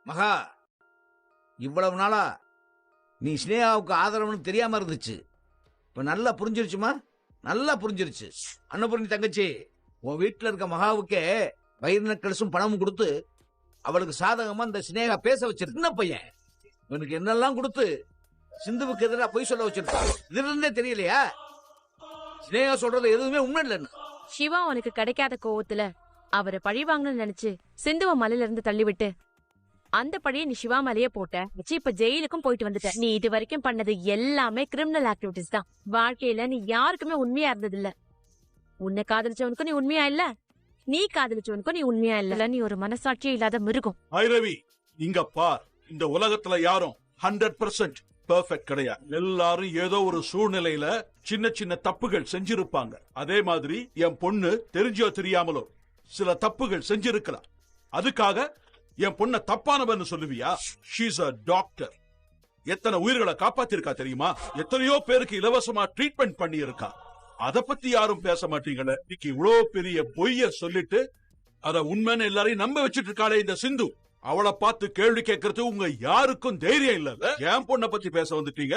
மகா, இவ்வளவு நாளா நீ ஸ்னேகாவுக்கு ஆதரவுன்னு தெரியாம இருந்துச்சு. இப்ப நல்லா புரிஞ்சிருச்சுமா, நல்லா புரிஞ்சிருச்சு. அன்னபூர்ணி தங்கச்சி, உன் வீட்டுல இருக்க மகாவுக்கே வயிறு நெக்கலசும் பணமும் கொடுத்து அவளுக்கு சாதகமா இந்த ஸ்னேகா பேச வச்சிருக்கு. சின்ன பையன் இவனுக்கு என்னெல்லாம் கொடுத்து சிந்துவுக்கு எதிராக பொய் சொல்ல வச்சிருக்கான். இதுல இருந்தே தெரியலையா ஸ்னேகா சொல்றது எதுவுமே உண்மை இல்லைன்னு? சிவா உனக்கு கிடைக்காத கோவத்துல அவரை பழி வாங்கணும்னு நினைச்சு சிந்துவ மலையில இருந்து தள்ளிவிட்டு அந்த பழிய நீ சிவா மேலேயே போட்ட. இப்ப ஜெயிலுக்கும் போயிட்டு வந்துட்ட. நீ இது வரைக்கும் பண்ணது எல்லாமே கிரிமினல் ஆக்டிவிட்டிஸ் தான். வாழ்க்கையில நீ யாருக்குமே உண்மையா இருந்தது இல்ல. உன்னை காதலிச்சவனுக்கும் நீ உண்மையா இல்ல, நீ காதலிச்சவனுக்கும் நீ உண்மையா இல்ல. நீ ஒரு மனசாட்சியே இல்லாத மிருகம். ரவி, இங்க பார், இந்த உலகத்துல யாரும் 100% பெர்ஃபெக்ட் கிடையாது. எல்லாரும் ஏதோ ஒரு சூழ்நிலையில சின்ன சின்ன தப்புகள் செஞ்சிருப்பாங்க. அதே மாதிரி என் பொண்ணு தெரிஞ்சோ தெரியாமலோ சில தப்புகள் செஞ்சிருக்கலாம். அதுக்காக என் பொண்ண தப்பானவன்னு சொல்லுவியா? She's a doctor. எத்தனை உயிர்களை காப்பாத்திருக்கா தெரியுமா? எத்தனையோ பேருக்கு இலவசமா ட்ரீட்மெண்ட் பண்ணி இருக்கா. அத பத்தி யாரும் பேச மாட்டீங்களே. இன்னைக்கு இவ்வளவு பெரிய பொய்ய சொல்லிட்டு அத உண்மைன்னு எல்லாரையும் நம்ப வச்சிட்டு இருக்காளே இந்த சிந்து. அவளை பார்த்து கேள்வி கேட்கறது உங்க யாருக்கும் தைரியம் இல்ல. என் பொண்ணை பத்தி பேச வந்துட்டீங்க.